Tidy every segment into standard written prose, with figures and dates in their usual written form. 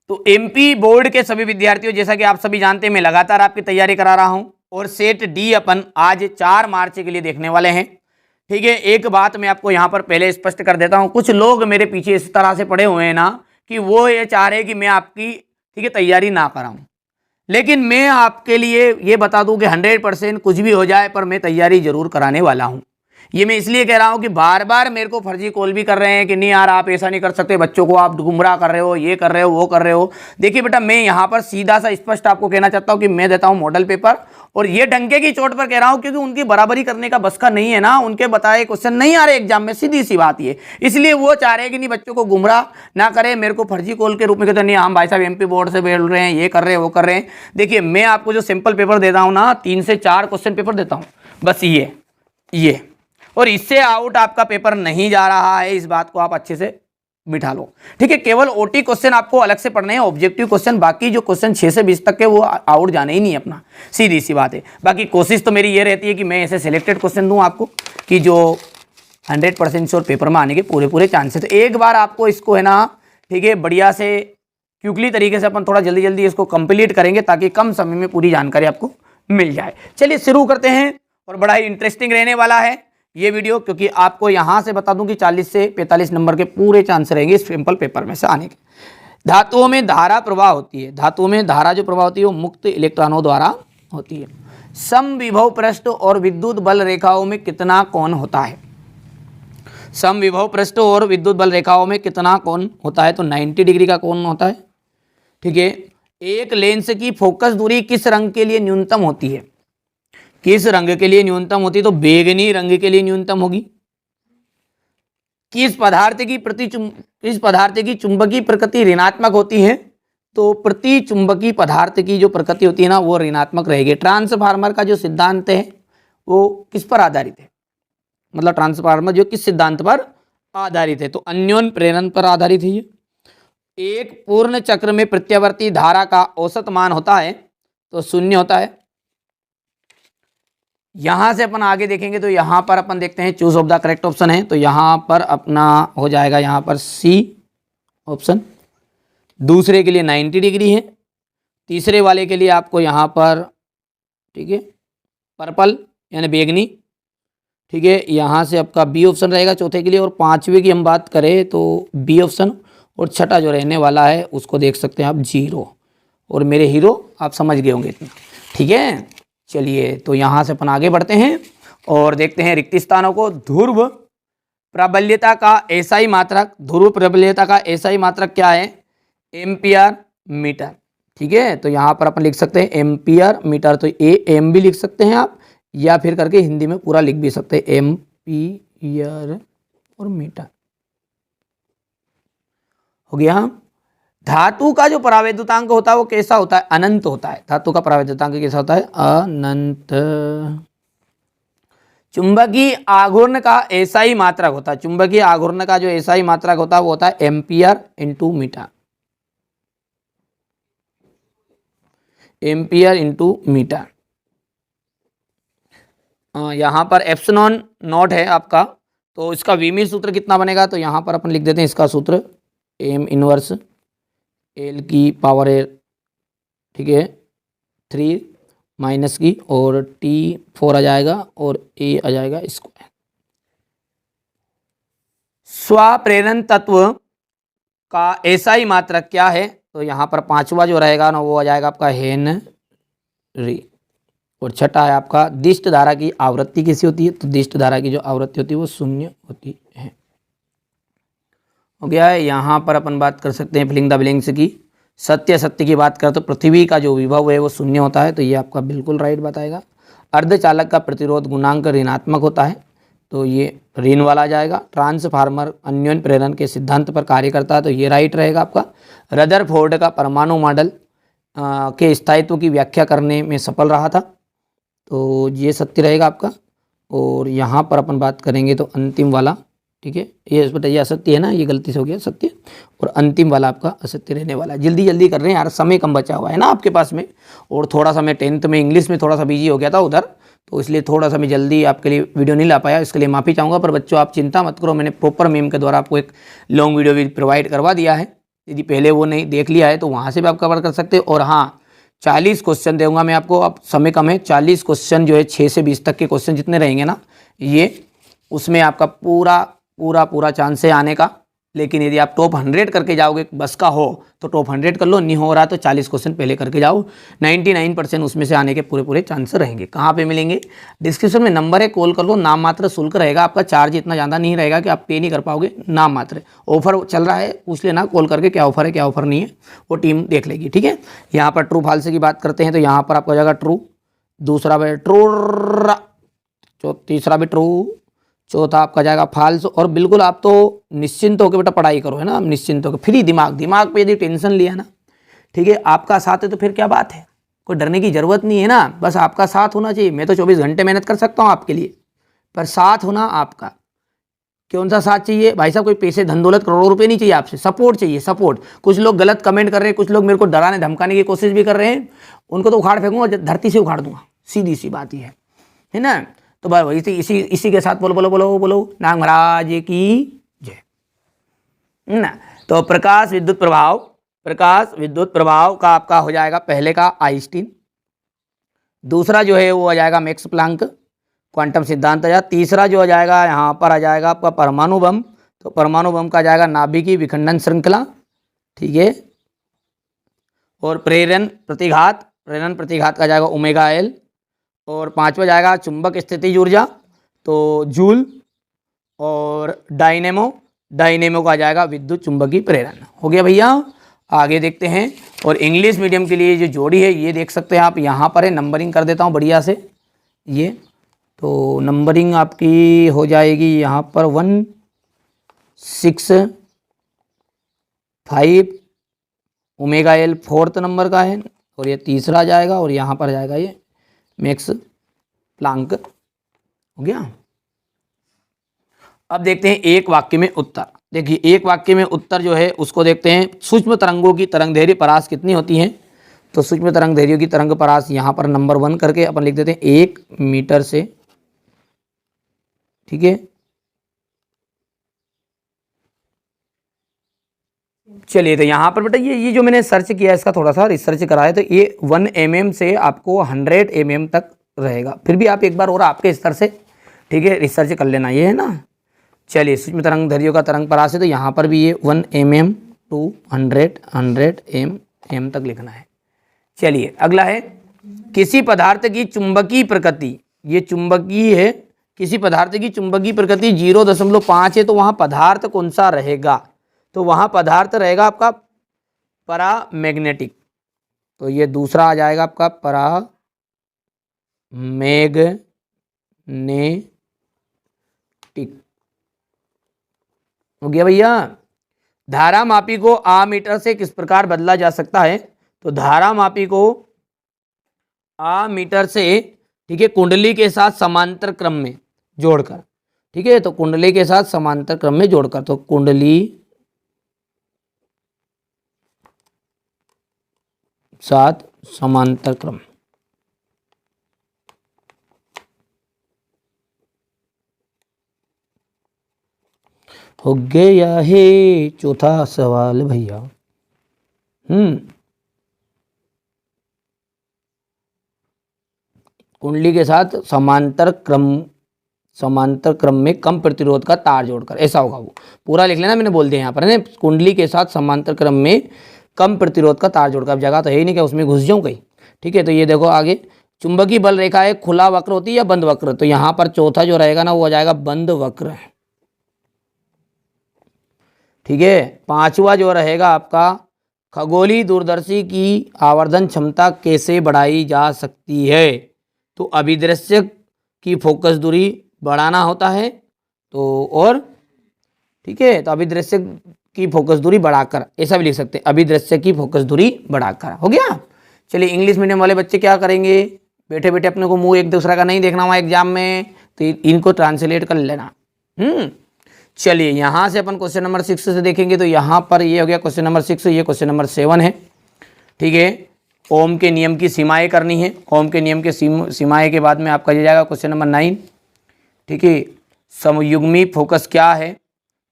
तो MP board के सभी विद्यार्थियों, जैसा कि आप सभी जानते हैं, मैं लगातार आपकी तैयारी करा रहा हूं और सेट डी अपन आज 4 मार्च के लिए देखने वाले हैं। ठीक है, एक बात मैं आपको यहां पर पहले स्पष्ट कर देता हूं। कुछ लोग मेरे पीछे इस तरह से पड़े हुए हैं ना कि वो ये चाह रहे हैं कि मैं आपकी ठीक है तैयारी ना कराऊं, लेकिन मैं आपके लिए ये बता दूं कि 100% कुछ भी हो जाए पर मैं तैयारी जरूर कराने वाला हूं। ये मैं इसलिए कह रहा हूं कि बार बार मेरे को फर्जी कॉल भी कर रहे हैं कि नहीं यार आप ऐसा नहीं कर सकते, बच्चों को आप गुमराह कर रहे हो, ये कर रहे हो, वो कर रहे हो। देखिए बेटा, मैं यहां पर सीधा सा स्पष्ट आपको कहना चाहता हूं कि मैं देता हूं मॉडल पेपर, और ये डंके की चोट पर कह रहा हूं क्योंकि उनकी बराबरी करने का बस का नहीं है ना, उनके बताए क्वेश्चन नहीं आ रहे एग्जाम में, सीधी सी बात ये। इसलिए वो चाह रहे हैं कि नहीं बच्चों को गुमराह ना करे, मेरे को फर्जी कॉल के रूप में कहते नहीं हम भाई साहब एमपी बोर्ड से बोल रहे हैं, ये कर रहे हैं, वो कर रहे हैं। देखिए मैं आपको जो सिंपल पेपर देता हूं ना, 3 से 4 क्वेश्चन पेपर देता हूं बस, ये और इससे आउट आपका पेपर नहीं जा रहा है, इस बात को आप अच्छे से बिठा लो। ठीक है, केवल ओटी क्वेश्चन आपको अलग से पढ़ने हैं, ऑब्जेक्टिव क्वेश्चन, बाकी जो क्वेश्श्चन 6 से 20 तक के वो आउट जाने ही नहीं है अपना, सीधी सी बात है। बाकी कोशिश तो मेरी ये रहती है कि मैं ऐसे सिलेक्टेड क्वेश्चन दूं आपको कि जो 100% श्योर पेपर में आने के पूरे चांसेस। तो एक बार आपको इसको है ना, ठीक है, बढ़िया से क्विकली तरीके से अपन थोड़ा जल्दी जल्दी इसको कंप्लीट करेंगे ताकि कम समय में पूरी जानकारी आपको मिल जाए। चलिए शुरू करते हैं, और बड़ा ही इंटरेस्टिंग रहने वाला है ये वीडियो, क्योंकि आपको यहां से बता दूं कि 40 से 45 नंबर के पूरे चांस रहेंगे इस सिंपल पेपर में से आने के। धातुओं में धारा प्रवाह होती है, धातुओं में धारा जो प्रवाह होती है वो मुक्त इलेक्ट्रॉनों द्वारा होती है। समविभव पृष्ठ और विद्युत बल रेखाओं में कितना कोण होता है? समविभव पृष्ठ और विद्युत बल रेखाओं में कितना कोण होता है? तो 90 डिग्री का कोण होता है। ठीक है, एक लेंस की फोकस दूरी किस रंग के लिए न्यूनतम होती है? किस रंग के लिए न्यूनतम होती है? तो बैंगनी रंग के लिए न्यूनतम होगी। किस पदार्थ की चुंबकीय प्रकृति ऋणात्मक होती है? तो प्रति चुंबकीय पदार्थ की जो प्रकृति होती है ना वो ऋणात्मक रहेगी। ट्रांसफार्मर का जो सिद्धांत है वो किस पर आधारित है? मतलब ट्रांसफार्मर जो किस सिद्धांत पर आधारित है? तो अन्योन्य प्रेरण पर आधारित है ये। एक पूर्ण चक्र में प्रत्यावर्ती धारा का औसत मान होता है तो 0 होता है। यहां से अपन आगे देखेंगे तो यहां पर अपन देखते हैं choose of the correct option है, तो यहां पर अपना हो जाएगा यहां पर सी ऑप्शन। दूसरे के लिए 90 डिग्री है, तीसरे वाले के लिए आपको यहां पर ठीक है पर्पल यानी बैंगनी। ठीक है, यहां से आपका बी ऑप्शन रहेगा चौथे के लिए, और पांचवे की हम बात करें तो बी ऑप्शन, और छठा जो रहने वाला है उसको देख सकते हैं आप 0। और मेरे हीरो आप समझ गए होंगे इतना। ठीक है, चलिए तो यहाँ से अपन आगे बढ़ते हैं और देखते हैं रिक्त स्थानों को। ध्रुव प्रबल्यता का एसआई मात्रक, ध्रुव प्रबल्यता का एसआई मात्रक क्या है? Ampere metre. ठीक है, तो यहाँ पर अपन लिख सकते हैं एम्पियर मीटर, तो एम भी लिख सकते हैं आप, या फिर करके हिंदी में पूरा लिख भी सकते हैं एम्पियर और मीटर। हो गया। धातु का जो परावैद्युतांक होता है वो कैसा होता है? अनंत होता है। धातु का परावैद्युतांक कैसा होता है? अनंत। चुंबकीय आघूर्ण का एसआई मात्रक होता है, चुंबकीय आघूर्ण का जो एसआई मात्रक होता है वो होता है ampere into metre. Ampere into metre. यहां पर एप्सिलॉन नॉट है आपका, तो इसका विमीय सूत्र कितना बनेगा? तो यहां पर अपन लिख देते हैं इसका सूत्र एम इनवर्स एल की पावर है, ठीक है 3 माइनस की, और टी 4 आ जाएगा और ए आ जाएगा स्क्वायर। स्वप्रेरण तत्व का एसआई मात्रक क्या है? तो यहाँ पर पांचवा जो रहेगा ना वो आ जाएगा आपका हेनरी, और छठा है आपका दिष्ट धारा की आवृत्ति कैसी होती है? तो दिष्ट धारा की जो आवृत्ति होती है वो 0 होती है। हो गया है। यहाँ पर अपन बात कर सकते हैं फिलिंग द ब्लैंक्स की। सत्य की बात करें तो पृथ्वी का जो विभव है वो 0 होता है, तो ये आपका बिल्कुल राइट बताएगा। अर्धचालक का प्रतिरोध गुणांक ऋणात्मक होता है, तो ये ऋण वाला आ जाएगा। ट्रांसफार्मर अन्योन्य प्रेरण के सिद्धांत पर कार्य करता है, तो ये राइट रहेगा आपका। रदरफोर्ड का परमाणु मॉडल के स्थायित्व की व्याख्या करने में सफल रहा था, तो ये सत्य रहेगा आपका। और यहाँ पर अपन बात करेंगे तो अंतिम वाला, ठीक है, ये बेटा ये असत्य है ना, ये गलती से हो गया सत्य, और अंतिम वाला आपका असत्य रहने वाला है। जल्दी जल्दी कर रहे हैं यार, समय कम बचा हुआ है ना आपके पास में, और थोड़ा सा मैं 10th में इंग्लिश में थोड़ा सा बिजी हो गया था उधर, तो इसलिए थोड़ा सा मैं जल्दी आपके लिए वीडियो नहीं ला पाया, इसके लिए माफ़ी चाहूँगा। पर बच्चों आप चिंता मत करो, मैंने प्रॉपर मेम के द्वारा आपको एक लॉन्ग वीडियो भी प्रोवाइड करवा दिया है, यदि पहले वो नहीं देख लिया है तो वहाँ से भी आप कवर कर सकते हो। और हाँ, 40 क्वेश्चन दूंगा मैं आपको, अब समय कम है। 40 क्वेश्चन जो है 6 से 20 तक के क्वेश्चन जितने रहेंगे ना, ये उसमें आपका पूरा पूरा पूरा चांस है आने का। लेकिन यदि आप टॉप 100 करके जाओगे, बस का हो तो टॉप 100 कर लो, नहीं हो रहा तो 40 क्वेश्चन पहले करके जाओ। 99% उसमें से आने के पूरे पूरे चांस रहेंगे। कहाँ पे मिलेंगे? डिस्क्रिप्शन में नंबर है, कॉल कर लो। नाम मात्र शुल्क रहेगा आपका, चार्ज इतना ज़्यादा नहीं रहेगा कि आप पे नहीं कर पाओगे, नाम मात्र। ऑफर चल रहा है, पूछ लेना कॉल करके क्या ऑफर है क्या ऑफर नहीं है, वो टीम देख लेगी, ठीक है। यहाँ पर ट्रू फाल्स की बात करते हैं तो यहाँ पर आपका हो जाएगा ट्रू, दूसरा भी ट्रू, तीसरा भी ट्रू, चौथा आपका जाएगा फाल्स। और बिल्कुल आप तो निश्चिंत होकर बेटा पढ़ाई करो, है ना, निश्चिंत होकर। फ्री दिमाग पे यदि टेंशन लिया ना, ठीक है, आपका साथ है तो फिर क्या बात है, कोई डरने की ज़रूरत नहीं है ना, बस आपका साथ होना चाहिए। मैं तो 24 घंटे मेहनत कर सकता हूँ आपके लिए, पर साथ होना आपका। कौन सा साथ चाहिए भाई साहब? कोई पैसे धन दौलत करोड़ों रुपए नहीं चाहिए आपसे, सपोर्ट चाहिए, सपोर्ट। कुछ लोग गलत कमेंट कर रहे हैं, कुछ लोग मेरे को डराने धमकाने की कोशिश भी कर रहे हैं, उनको तो उखाड़ फेंकूंगा, धरती से उखाड़ दूंगा, सीधी सी बात ही है ना। तो बस इसी के साथ बोलो बोलो बोलो बोलो नाग महाराज की जय, ना। तो प्रकाश विद्युत प्रभाव का आपका हो जाएगा पहले का आइंस्टीन, दूसरा जो है वो आ जाएगा मैक्स प्लांक क्वांटम सिद्धांत। तीसरा जो आ जाएगा यहाँ पर आ जाएगा आपका परमाणु बम, तो परमाणु बम का जाएगा नाभिकीय विखंडन श्रृंखला, ठीक है। और प्रेरण प्रतिघात का जाएगा ओमेगा एल। और पांचवा जाएगा चुंबक स्थिति ऊर्जा, तो जूल। और डायनेमो का जाएगा विद्युत चुंबकीय प्रेरण। हो गया भैया, आगे देखते हैं। और इंग्लिश मीडियम के लिए जो जोड़ी है ये देख सकते हैं आप, यहाँ पर है, नंबरिंग कर देता हूँ बढ़िया से। ये तो नंबरिंग आपकी हो जाएगी यहाँ पर 1, 6, 5, ओमेगा एल 4th नंबर का है, और ये तीसरा जाएगा, और यहाँ पर जाएगा ये मैक्स प्लांक। हो गया। अब देखते हैं एक वाक्य में उत्तर। देखिए एक वाक्य में उत्तर जो है उसको देखते हैं। सूक्ष्म तरंगों की तरंगदैर्घ्य परास कितनी होती है? तो सूक्ष्म तरंगदैर्घ्यों की तरंग परास यहाँ पर नंबर 1 करके अपन लिख देते हैं 1 मीटर से, ठीक है। चलिए तो यहाँ पर बेटा ये जो मैंने सर्च किया, इसका थोड़ा सा रिसर्च करा है, तो ये 1 mm से आपको 100 mm तक रहेगा। फिर भी आप एक बार और आपके स्तर से, ठीक है, रिसर्च कर लेना, ये है ना। चलिए सूक्ष्म तरंगदैर्घ्यों का तरंग परास है, तो यहाँ पर भी ये 1 mm to 100 mm तक लिखना है। चलिए अगला है, किसी पदार्थ की चुंबकीय प्रकृति, ये चुंबकीय है, किसी पदार्थ की चुंबकीय प्रकृति 0.5 है, तो वहाँ पदार्थ कौन सा रहेगा? तो वहाँ पदार्थ रहेगा आपका परामैग्नेटिक, तो ये दूसरा आ जाएगा आपका परामैग्नेटिक। हो गया भैया। धारामापी को आमीटर से किस प्रकार बदला जा सकता है? तो धारामापी को आमीटर से, ठीक है, कुंडली के साथ समांतर क्रम में जोड़कर, ठीक है, तो कुंडली के साथ समांतर क्रम में जोड़कर, तो कुंडली साथ समांतर क्रम। हो गया है चौथा सवाल भैया। कुंडली के साथ समांतर क्रम में कम प्रतिरोध का तार जोड़कर, ऐसा होगा वो। पूरा लिख लेना, मैंने बोल दिया यहाँ पर है, कुंडली के साथ समांतर क्रम में कम प्रतिरोध का तार जोड़कर। अब जगह तो है ही नहीं क्या उसमें घुस जाऊँ कहीं, ठीक है। तो ये देखो आगे, चुंबकीय बल रेखा है, खुला वक्र होती है या बंद वक्र? तो यहाँ पर चौथा जो रहेगा ना वो आ जाएगा बंद वक्र, ठीक है। पांचवा जो रहेगा आपका, खगोलीय दूरदर्शी की आवर्धन क्षमता कैसे बढ़ाई जा सकती है? तो अभिदृश्य की फोकस दूरी बढ़ाना होता है, तो और, ठीक है, तो अभिदृश्य की फोकस दूरी बढ़ाकर, ऐसा भी लिख सकते हैं, अभिदृश्य की फोकस दूरी बढ़ाकर। हो गया। चलिए इंग्लिश मीडियम वाले बच्चे क्या करेंगे, बैठे बैठे अपने को मुंह एक दूसरा का नहीं देखना हुआ एग्जाम में, तो इनको ट्रांसलेट कर लेना। चलिए यहाँ से अपन क्वेश्चन नंबर 6 से देखेंगे। तो यहाँ पर ये हो गया क्वेश्चन नंबर 6, ये क्वेश्चन नंबर 7 है, ठीक है। ओम के नियम की सीमाएं करनी है। ओम के नियम के सीमाएं के बाद में आपका ये जाएगा क्वेश्चन नंबर 9, ठीक है। समयुग्मी फोकस क्या है?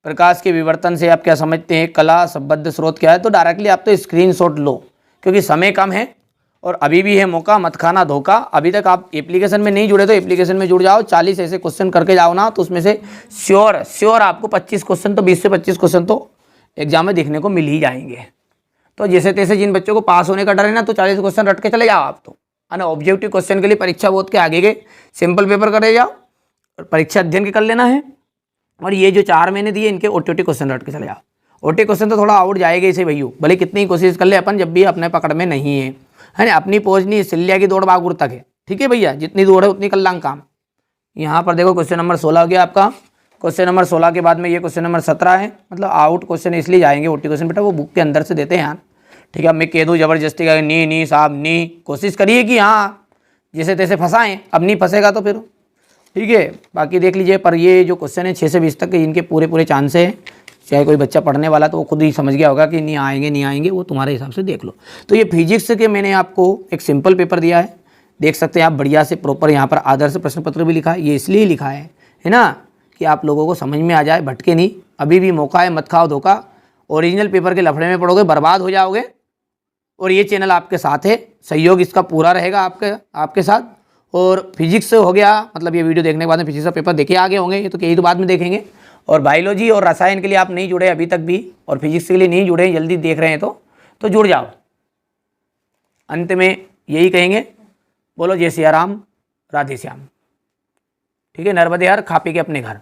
प्रकाश के विवर्तन से आप क्या समझते हैं, कला संबद्ध स्रोत क्या है? तो डायरेक्टली आप तो स्क्रीनशॉट लो, क्योंकि समय कम है और अभी भी है मौका, मत खाना धोखा। अभी तक आप एप्लीकेशन में नहीं जुड़े तो एप्लीकेशन में जुड़ जाओ। 40 ऐसे क्वेश्चन करके जाओ ना, तो उसमें से श्योर आपको 25 क्वेश्चन तो 20 से 25 क्वेश्चन तो एग्जाम में देखने को मिल ही जाएंगे। तो जैसे तैसे जिन बच्चों को पास होने का डर है ना, तो 40 क्वेश्चन रट के चले जाओ आप तो, है ना। ऑब्जेक्टिव क्वेश्चन के लिए परीक्षा बोर्ड के आगे के सिंपल पेपर करे जाओ और परीक्षा अध्ययन के कर लेना है। और ये जो 4 महीने दिए इनके ओटीटी क्वेश्चन रट के चले जाओ। ओटी क्वेश्चन तो थोड़ा आउट जाएगा इसे भैया, भले कितनी कोशिश कर ले अपन, जब भी अपने पकड़ में नहीं है ना। अपनी पहुँच नहीं, सिल्लिया की दौड़ बागुर तक है, ठीक है भैया। जितनी दौड़ है उतनी कर लांग काम। यहाँ पर देखो क्वेश्चन नंबर 16 हो गया आपका। क्वेश्चन नंबर 16 के बाद में ये क्वेश्चन नंबर 17 है, मतलब आउट क्वेश्चन इसलिए जाएंगे ओटी क्वेश्चन, बेटा वो बुक के अंदर से देते हैं यार, ठीक है। अब मैं कह दूँ जबरदस्ती का नी साहब नी, कोशिश करिए कि हाँ जैसे तैसे फंसाएं, अब नहीं फंसेगा तो फिर ठीक है। बाकी देख लीजिए, पर ये जो क्वेश्चन है 6 से 20 तक के, इनके पूरे चांस है। चाहे कोई बच्चा पढ़ने वाला तो वो खुद ही समझ गया होगा कि नहीं आएंगे, वो तुम्हारे हिसाब से देख लो। तो ये फिजिक्स के मैंने आपको एक सिंपल पेपर दिया है, देख सकते हैं आप, बढ़िया से प्रॉपर यहाँ पर आदर्श प्रश्न पत्र भी लिखा है। ये इसलिए लिखा है ना, कि आप लोगों को समझ में आ जाए, भटके नहीं। अभी भी मौका है, मत खाओ धोखा। ओरिजिनल पेपर के लफड़े में पड़ोगे बर्बाद हो जाओगे। और ये चैनल आपके साथ है, सहयोग इसका पूरा रहेगा आपके साथ। और फिजिक्स हो गया, मतलब ये वीडियो देखने के बाद में फिजिक्स का पेपर देखे आगे होंगे, ये तो यही तो बाद में देखेंगे। और बायोलॉजी और रसायन के लिए आप नहीं जुड़े अभी तक भी, और फिजिक्स के लिए नहीं जुड़े, जल्दी देख रहे हैं तो जुड़ जाओ। अंत में यही कहेंगे, बोलो जय सिया राम, राधे श्याम। ठीक है, नर्मदे हर, खा पी के अपने घर।